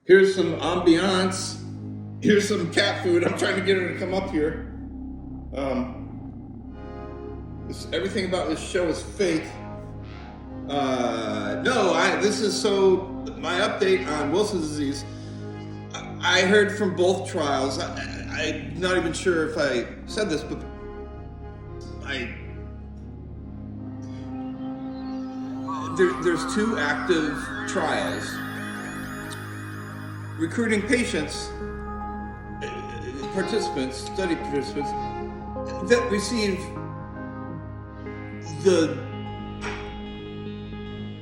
Here's some ambiance. Here's some cat food. I'm trying to get her to come up here. Everything about this show is fake. This is my update on Wilson's disease. I heard from both trials. I'm not even sure if I said this, but there's two active trials recruiting patients, study participants, that receive the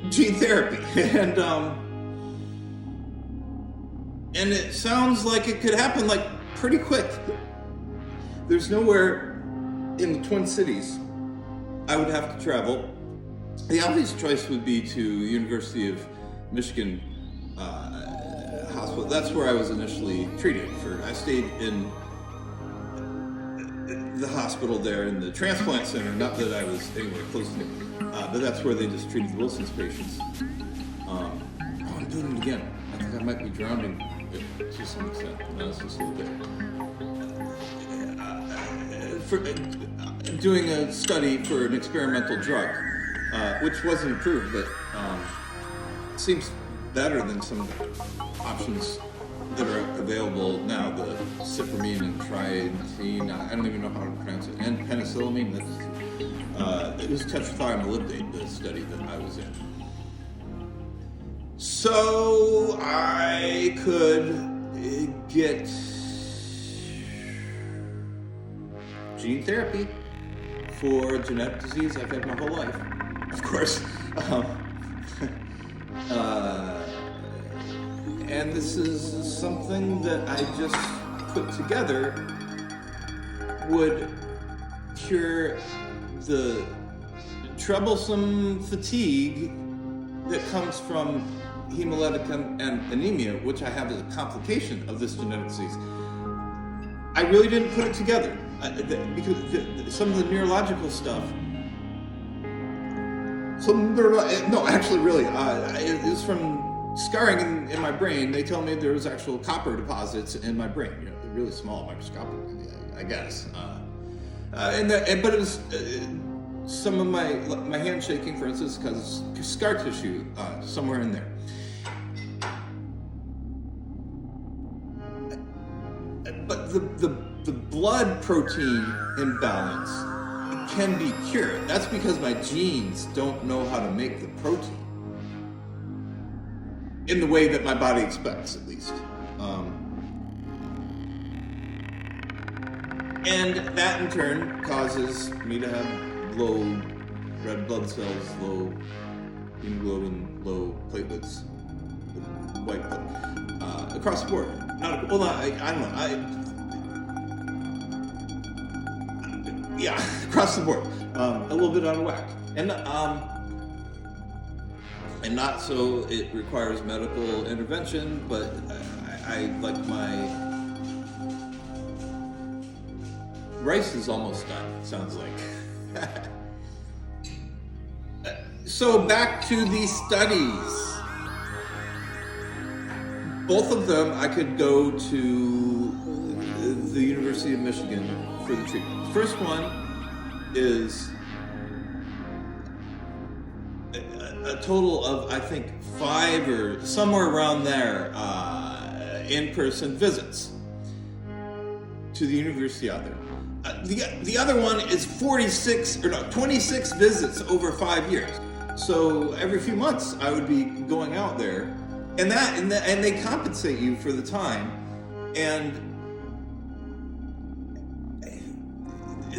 gene therapy, and it sounds like it could happen like pretty quick. There's nowhere in the Twin Cities I would have to travel. The obvious choice would be to University of Michigan Hospital. That's where I was initially treated. I stayed in the hospital there in the transplant center. Not that I was anywhere close to it, but that's where they just treated the Wilson's patients. I'm doing it again. I think I might be drowning to some extent. No, it's just a little bit. For doing a study for an experimental drug, which wasn't approved, but seems better than some options that are available now, the cypramine and triazine, I don't even know how to pronounce it, and penicillamine. It was tetrathione the study that I was in. So I could get gene therapy for a genetic disease I've had my whole life, of course. And this is something that I just put together would cure the troublesome fatigue that comes from hemolytic and anemia, which I have as a complication of this genetic disease. I really didn't put it together because some of the neurological stuff. It was from scarring in my brain. They tell me there was actual copper deposits in my brain. They're really small, microscopic, I guess. But it was some of my hand shaking, for instance, because scar tissue somewhere in there. But the blood protein imbalance can be cured. That's because my genes don't know how to make the protein in the way that my body expects, at least. And that in turn causes me to have low red blood cells, low hemoglobin, low platelets, white blood, across the board. I don't know. Across the board, a little bit out of whack, and not so it requires medical intervention, but I like my rice is almost done, it sounds like. So back to these studies. Both of them I could go to the University of Michigan for the treatment. The first one is a total of, I think, 5 or somewhere around there in-person visits to the university out there. The other one is 26 visits over 5 years. So every few months I would be going out there, and they compensate you for the time, and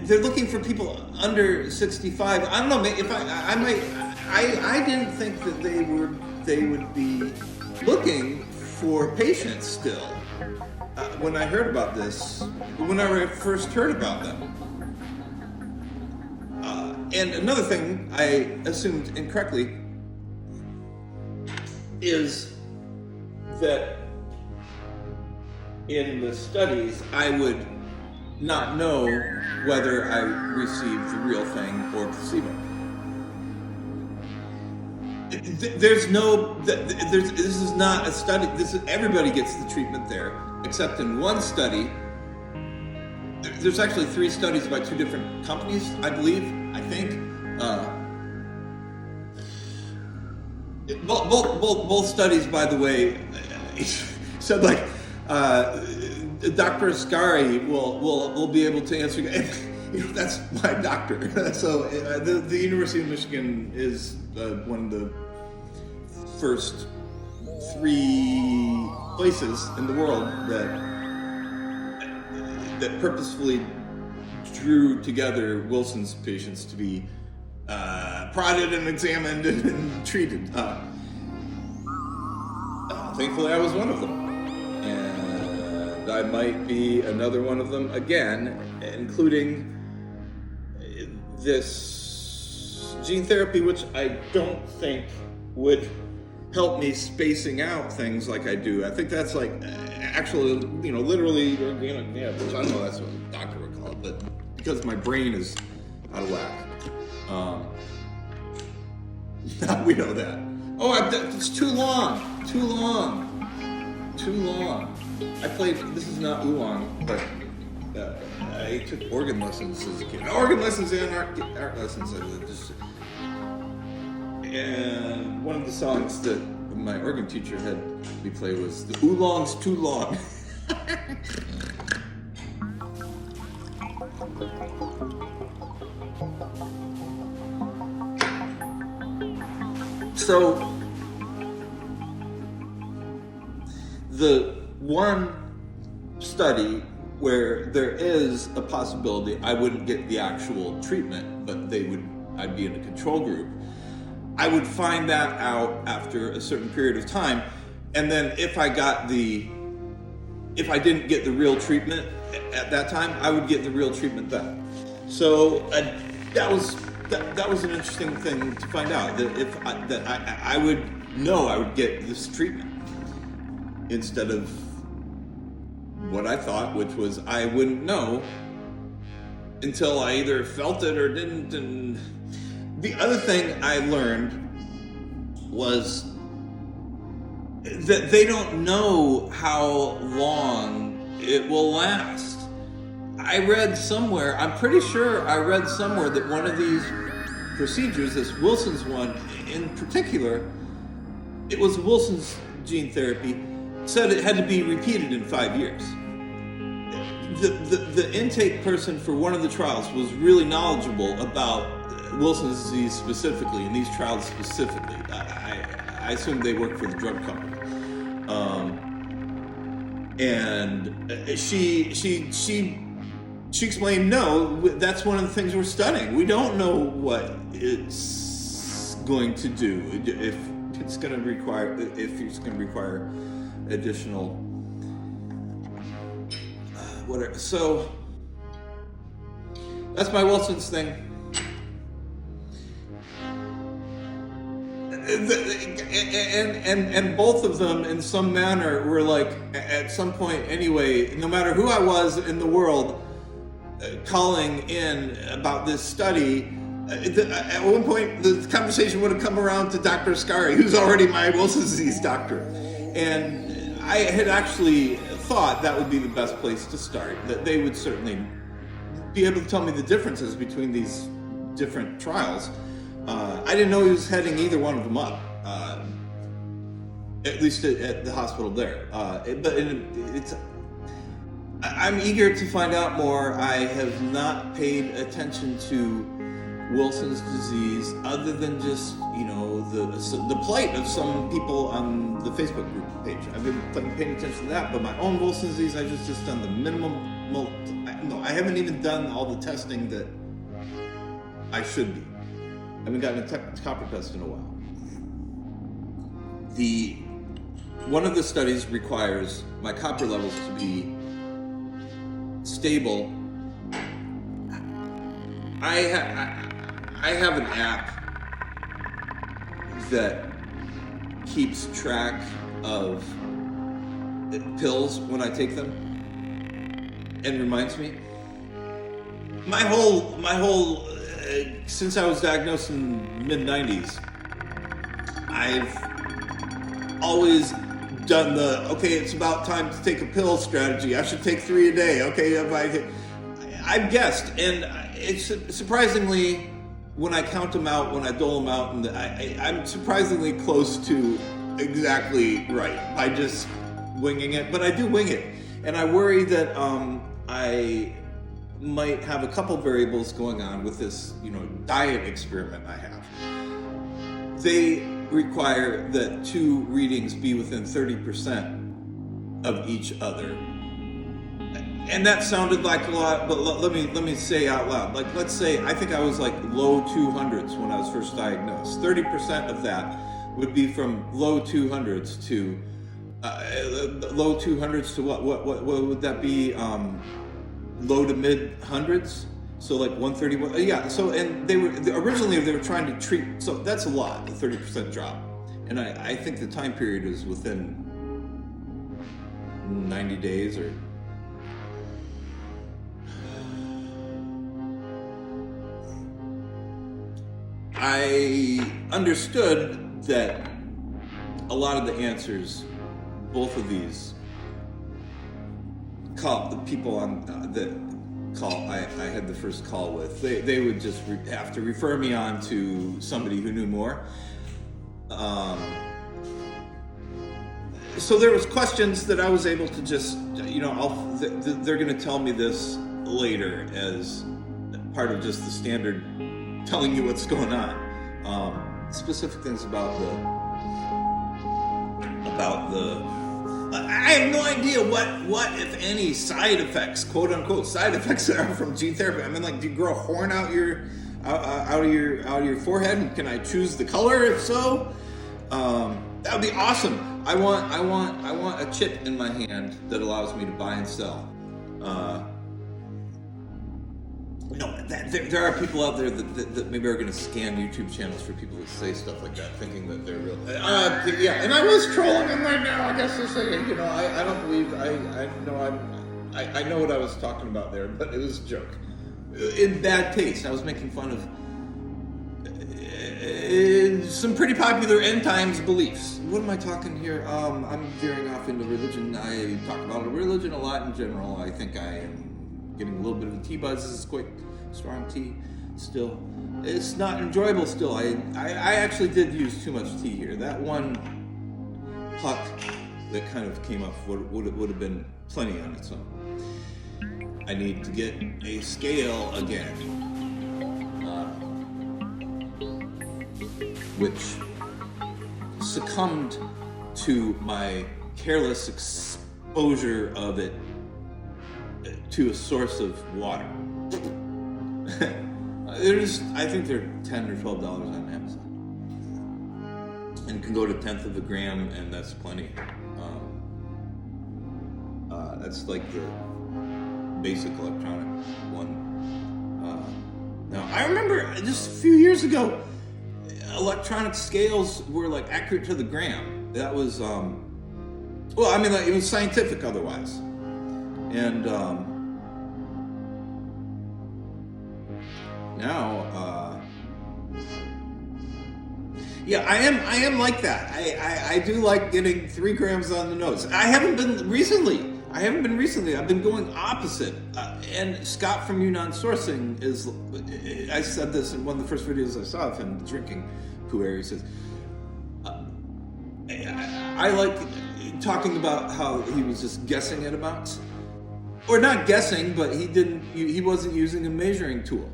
they're looking for people under 65. I don't know if I didn't think that they would be looking for patients still. When I heard about this, when I first heard about them. And another thing I assumed incorrectly is that in the studies I would not know whether I received the real thing or placebo. There's no, this is not a study. Everybody gets the treatment there, except in one study. There's actually 3 studies by 2 different companies, I believe. I think. Both studies, by the way, said like Dr. Ascari will be able to answer. That's my doctor. So the University of Michigan is one of the first 3 places in the world that purposefully drew together Wilson's patients to be prodded and examined and treated. Thankfully, I was one of them, and I might be another one of them again, including this gene therapy, which I don't think would help me spacing out things like I do. I think that's like actually, literally, which I don't know that's what a doctor would call it, but because my brain is out of whack. We know that. Oh, it's too long. I played, this is not oolong, but I took organ lessons as a kid. Organ lessons and art lessons. And one of the songs that my organ teacher had me play was "The Oolong's Too Long." So the one study where there is a possibility I wouldn't get the actual treatment, but I'd be in a control group. I would find that out after a certain period of time, and then if I didn't get the real treatment at that time, I would get the real treatment then. So that was an interesting thing to find out, that I would know I would get this treatment instead of what I thought, which was I wouldn't know until I either felt it or didn't. And the other thing I learned was that they don't know how long it will last. I read somewhere, I'm pretty sure I read somewhere that one of these procedures, this Wilson's one in particular, it was Wilson's gene therapy, said it had to be repeated in 5 years. The intake person for one of the trials was really knowledgeable about Wilson's disease specifically, and these trials specifically. I assume they work for the drug company. And she explained, no, that's one of the things we're studying. We don't know what it's going to do, if it's going to require additional whatever. So that's my Wilson's thing. And both of them in some manner were like, at some point anyway, no matter who I was in the world, calling in about this study, at one point the conversation would have come around to Dr. Ascari, who's already my Wilson's disease doctor. And I had actually thought that would be the best place to start, that they would certainly be able to tell me the differences between these different trials. I didn't know he was heading either one of them up, at least at the hospital there. I'm eager to find out more. I have not paid attention to Wilson's disease other than just, the plight of some people on the Facebook group page. I've been paying attention to that, but my own Wilson's disease, I've just done the minimum. I haven't even done all the testing that I should be. I haven't gotten a copper test in a while. One of the studies requires my copper levels to be stable. I have an app that keeps track of pills when I take them and reminds me. My whole since I was diagnosed in mid-90s, I've always done okay, it's about time to take a pill strategy. I should take 3 a day. Okay, I've guessed, and it's surprisingly, when I count them out, when I dole them out, and I'm surprisingly close to exactly right. I just winging it, but I do wing it, and I worry that I might have a couple variables going on with this, diet experiment I have. They require that 2 readings be within 30% of each other. And that sounded like a lot, but let me say out loud. Like, let's say I think I was like low 200s when I was first diagnosed. 30% of that would be from low 200s to low 200s to what would that be? Low to mid hundreds. So like 131. Yeah. So, and originally they were trying to treat. So that's a lot, a 30% drop. And I think the time period is within 90 days or. I understood that a lot of the answers, both of these, the people on the call I had the first call with, they would just have to refer me on to somebody who knew more. So there was questions that I was able to just, they're going to tell me this later as part of just the standard telling you what's going on. Specific things about I have no idea what if any side effects, quote unquote side effects, that are from gene therapy. I mean, like, do you grow a horn out of your forehead, and can I choose the color if so? That would be awesome. I want a chip in my hand that allows me to buy and sell. There are people out there that maybe are going to scan YouTube channels for people that say stuff like that, thinking that they're real. Yeah, and I was trolling them right now. I guess to say, I don't believe I know what I was talking about there, but it was a joke in bad taste. I was making fun of some pretty popular end times beliefs. What am I talking here? I'm veering off into religion. I talk about religion a lot in general. I think I am getting a little bit of a tea buzz. This is quite strong tea still. It's not enjoyable still. I actually did use too much tea here. That one puck that kind of came up would have been plenty on its own. I need to get a scale again, which succumbed to my careless exposure of it to a source of water. I think they're $10 or $12 on Amazon, and can go to 1/10 of a gram, and that's plenty. That's like the basic electronic one. Now I remember just a few years ago, electronic scales were like accurate to the gram. That was it was scientific otherwise, and now, I am like that. I do like getting 3 grams on the nose. I haven't been recently. I've been going opposite. And Scott from Yunnan Sourcing I said this in one of the first videos I saw of him drinking pu'er. He says, I like talking about how he was just guessing at amounts. Or not guessing, but he wasn't using a measuring tool.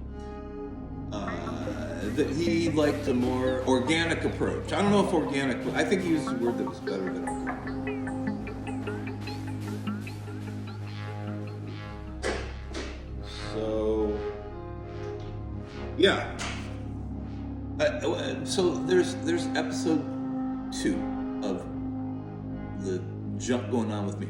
That he liked a more organic approach. I don't know if organic, but I think he used a word that was better than organic. So, yeah. So there's episode 2 of the junk going on with me.